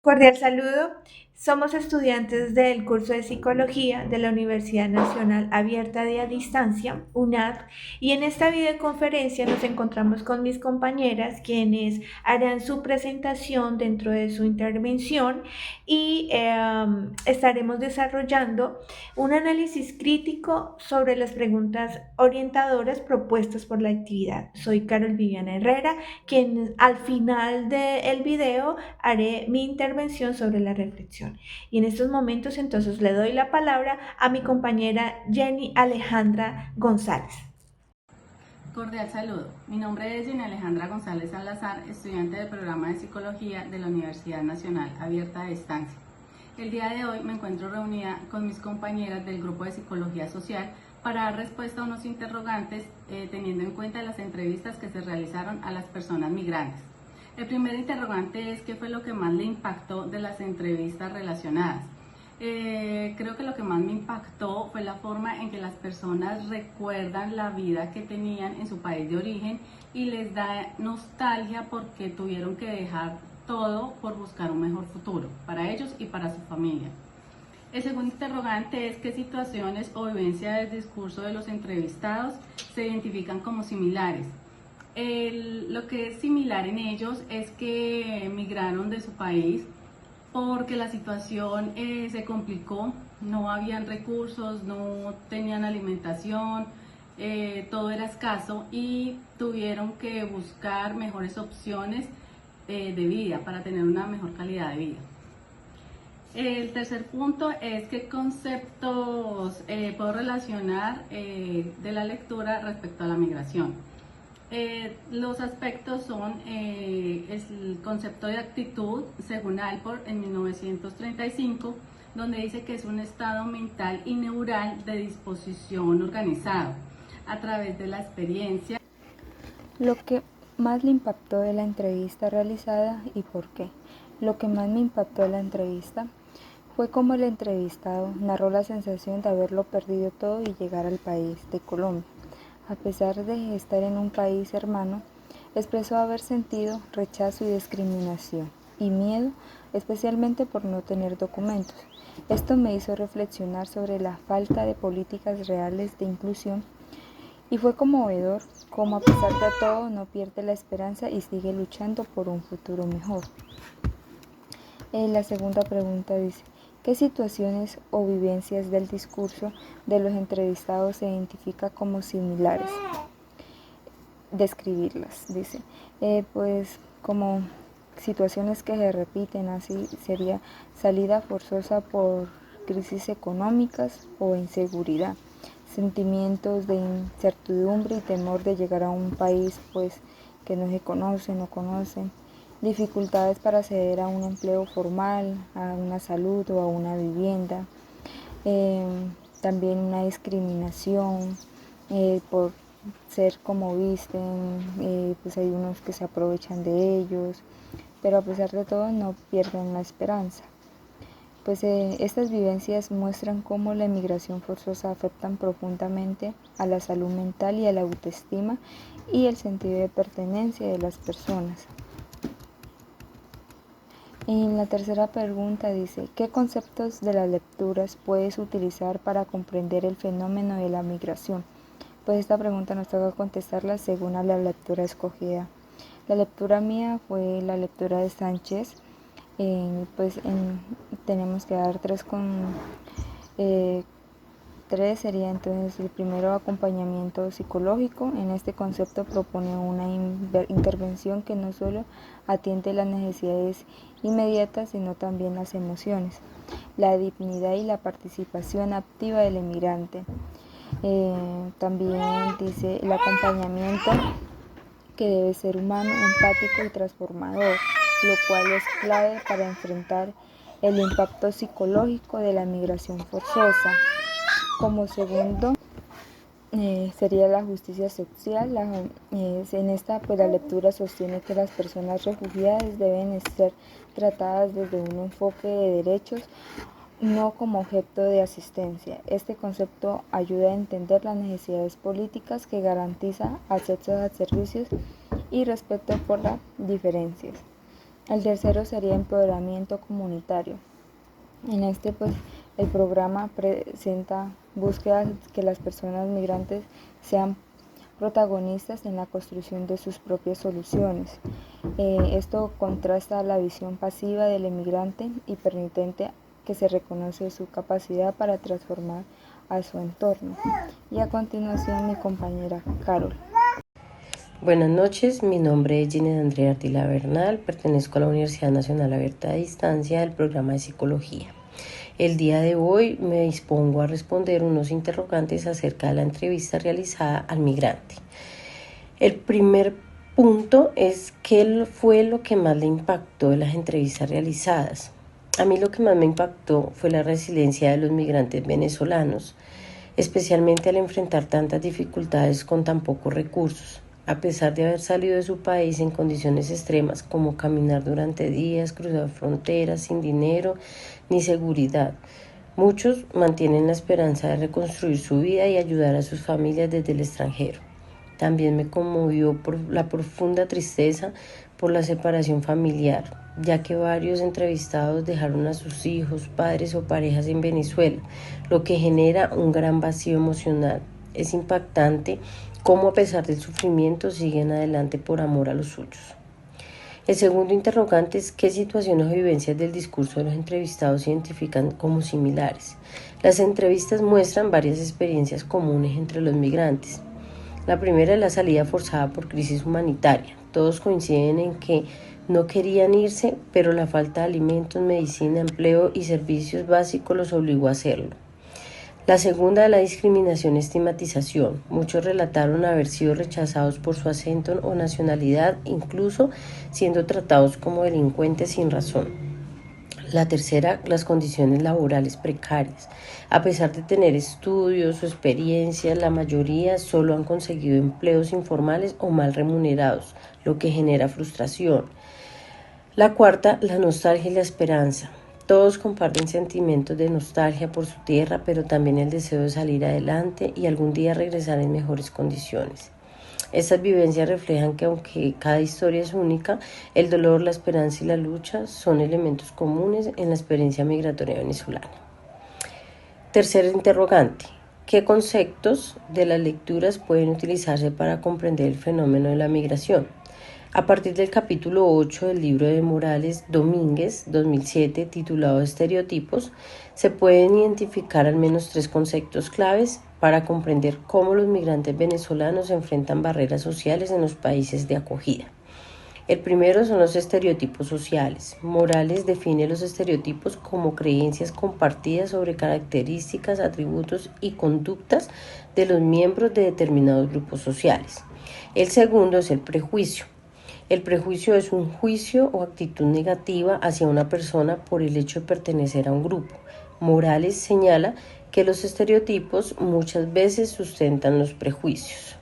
Cordial saludo. Somos estudiantes del curso de Psicología de la Universidad Nacional Abierta de a Distancia, UNAD, y en esta videoconferencia nos encontramos con mis compañeras quienes harán su presentación dentro de su intervención y estaremos desarrollando un análisis crítico sobre las preguntas orientadoras propuestas por la actividad. Soy Carol Viviana Herrera, quien al final del video haré mi intervención sobre la reflexión. Y en estos momentos entonces le doy la palabra a mi compañera Jenny Alejandra González. Cordial saludo. Mi nombre es Jenny Alejandra González Salazar, estudiante del programa de Psicología de la Universidad Nacional Abierta de Distancia. El día de hoy me encuentro reunida con mis compañeras del grupo de Psicología Social para dar respuesta a unos interrogantes teniendo en cuenta las entrevistas que se realizaron a las personas migrantes. El primer interrogante es ¿qué fue lo que más le impactó de las entrevistas relacionadas? Creo que lo que más me impactó fue la forma en que las personas recuerdan la vida que tenían en su país de origen y les da nostalgia porque tuvieron que dejar todo por buscar un mejor futuro para ellos y para su familia. El segundo interrogante es qué situaciones o vivencias del discurso de los entrevistados se identifican como similares. Lo que es similar en ellos es que emigraron de su país porque la situación se complicó, no habían recursos, no tenían alimentación, todo era escaso y tuvieron que buscar mejores opciones de vida para tener una mejor calidad de vida. El tercer punto es qué conceptos puedo relacionar de la lectura respecto a la migración. Los aspectos son el concepto de actitud, según Alport en 1935, donde dice que es un estado mental y neural de disposición organizado a través de la experiencia. Lo que más le impactó de la entrevista realizada y por qué. Lo que más me impactó de la entrevista fue cómo el entrevistado narró la sensación de haberlo perdido todo y llegar al país de Colombia. A pesar de estar en un país hermano, expresó haber sentido rechazo y discriminación y miedo, especialmente por no tener documentos. Esto me hizo reflexionar sobre la falta de políticas reales de inclusión y fue conmovedor cómo a pesar de todo no pierde la esperanza y sigue luchando por un futuro mejor. La segunda pregunta dice, ¿qué situaciones o vivencias del discurso de los entrevistados se identifica como similares? Describirlas, dice. Pues como situaciones que se repiten, así sería salida forzosa por crisis económicas o inseguridad, sentimientos de incertidumbre y temor de llegar a un país pues que no se conoce, no conocen, dificultades para acceder a un empleo formal, a una salud o a una vivienda, también una discriminación por ser como visten, pues hay unos que se aprovechan de ellos, pero a pesar de todo no pierden la esperanza. Pues estas vivencias muestran cómo la emigración forzosa afectan profundamente a la salud mental y a la autoestima y el sentido de pertenencia de las personas. En la tercera pregunta dice, ¿qué conceptos de las lecturas puedes utilizar para comprender el fenómeno de la migración? Pues esta pregunta nos toca contestarla según a la lectura escogida. La lectura mía fue la lectura de Sánchez. Tenemos que dar tres sería entonces el primero, acompañamiento psicológico. En este concepto propone una intervención que no solo atiende las necesidades inmediatas, sino también las emociones, la dignidad y la participación activa del emigrante. También dice el acompañamiento que debe ser humano, empático y transformador, lo cual es clave para enfrentar el impacto psicológico de la migración forzosa. Como segundo sería la justicia social. En esta pues la lectura sostiene que las personas refugiadas deben ser tratadas desde un enfoque de derechos, no como objeto de asistencia. Este concepto ayuda a entender las necesidades políticas que garantiza acceso a servicios y respeto por las diferencias. El tercero sería empoderamiento comunitario. En este, pues, el programa presenta búsquedas que las personas migrantes sean protagonistas en la construcción de sus propias soluciones. Esto contrasta la visión pasiva del emigrante y permite que se reconoce su capacidad para transformar a su entorno. Y a continuación mi compañera Carol. Buenas noches, mi nombre es Ginés Andrea Artila Bernal, pertenezco a la Universidad Nacional Abierta a Distancia del programa de Psicología. El día de hoy me dispongo a responder unos interrogantes acerca de la entrevista realizada al migrante. El primer punto es qué fue lo que más le impactó de las entrevistas realizadas. A mí lo que más me impactó fue la resiliencia de los migrantes venezolanos, especialmente al enfrentar tantas dificultades con tan pocos recursos. A pesar de haber salido de su país en condiciones extremas como caminar durante días, cruzar fronteras sin dinero ni seguridad, muchos mantienen la esperanza de reconstruir su vida y ayudar a sus familias desde el extranjero. También me conmovió por la profunda tristeza por la separación familiar, ya que varios entrevistados dejaron a sus hijos, padres o parejas en Venezuela, lo que genera un gran vacío emocional. Es impactante cómo a pesar del sufrimiento siguen adelante por amor a los suyos. El segundo interrogante es qué situaciones o vivencias del discurso de los entrevistados se identifican como similares. Las entrevistas muestran varias experiencias comunes entre los migrantes. La primera es la salida forzada por crisis humanitaria. Todos coinciden en que no querían irse, pero la falta de alimentos, medicina, empleo y servicios básicos los obligó a hacerlo. La segunda es la discriminación y estigmatización. Muchos relataron haber sido rechazados por su acento o nacionalidad, incluso siendo tratados como delincuentes sin razón. La tercera, las condiciones laborales precarias. A pesar de tener estudios o experiencias, la mayoría solo han conseguido empleos informales o mal remunerados, lo que genera frustración. La cuarta, la nostalgia y la esperanza. Todos comparten sentimientos de nostalgia por su tierra, pero también el deseo de salir adelante y algún día regresar en mejores condiciones. Estas vivencias reflejan que aunque cada historia es única, el dolor, la esperanza y la lucha son elementos comunes en la experiencia migratoria venezolana. Tercer interrogante. ¿Qué conceptos de las lecturas pueden utilizarse para comprender el fenómeno de la migración? A partir del capítulo 8 del libro de Morales Domínguez, 2007, titulado Estereotipos, se pueden identificar al menos 3 conceptos claves para comprender cómo los migrantes venezolanos enfrentan barreras sociales en los países de acogida. El primero son los estereotipos sociales. Morales define los estereotipos como creencias compartidas sobre características, atributos y conductas de los miembros de determinados grupos sociales. El segundo es el prejuicio. El prejuicio es un juicio o actitud negativa hacia una persona por el hecho de pertenecer a un grupo. Morales señala que los estereotipos muchas veces sustentan los prejuicios.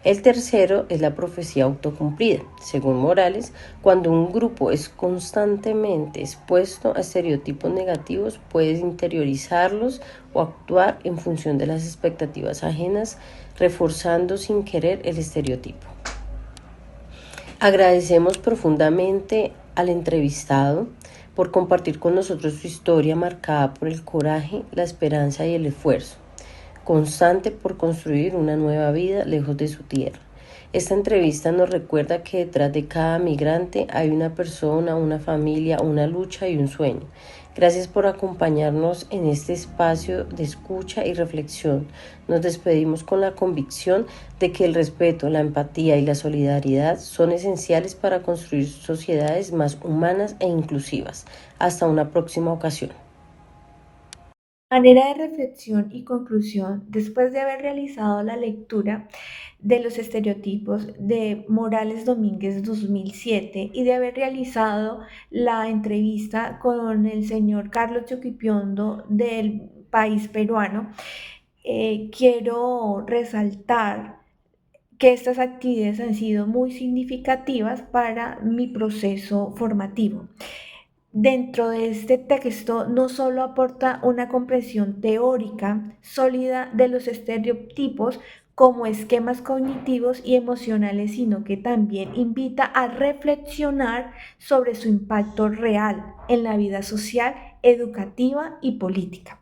El tercero es la profecía autocumplida. Según Morales, cuando un grupo es constantemente expuesto a estereotipos negativos, puede interiorizarlos o actuar en función de las expectativas ajenas, reforzando sin querer el estereotipo. Agradecemos profundamente al entrevistado por compartir con nosotros su historia marcada por el coraje, la esperanza y el esfuerzo constante por construir una nueva vida lejos de su tierra. Esta entrevista nos recuerda que detrás de cada migrante hay una persona, una familia, una lucha y un sueño. Gracias por acompañarnos en este espacio de escucha y reflexión. Nos despedimos con la convicción de que el respeto, la empatía y la solidaridad son esenciales para construir sociedades más humanas e inclusivas. Hasta una próxima ocasión. Manera de reflexión y conclusión, después de haber realizado la lectura de los estereotipos de Morales Domínguez 2007 y de haber realizado la entrevista con el señor Carlos Choquipiondo del país peruano, quiero resaltar que estas actividades han sido muy significativas para mi proceso formativo. Dentro de este texto no solo aporta una comprensión teórica sólida de los estereotipos como esquemas cognitivos y emocionales, sino que también invita a reflexionar sobre su impacto real en la vida social, educativa y política.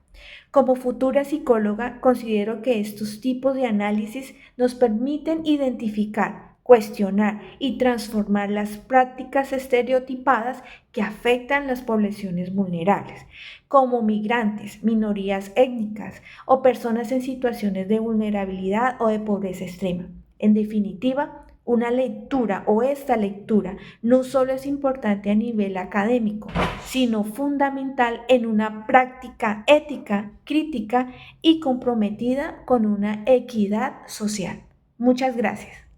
Como futura psicóloga, considero que estos tipos de análisis nos permiten identificar, cuestionar y transformar las prácticas estereotipadas que afectan las poblaciones vulnerables, como migrantes, minorías étnicas o personas en situaciones de vulnerabilidad o de pobreza extrema. En definitiva, una lectura o esta lectura no solo es importante a nivel académico, sino fundamental en una práctica ética, crítica y comprometida con una equidad social. Muchas gracias.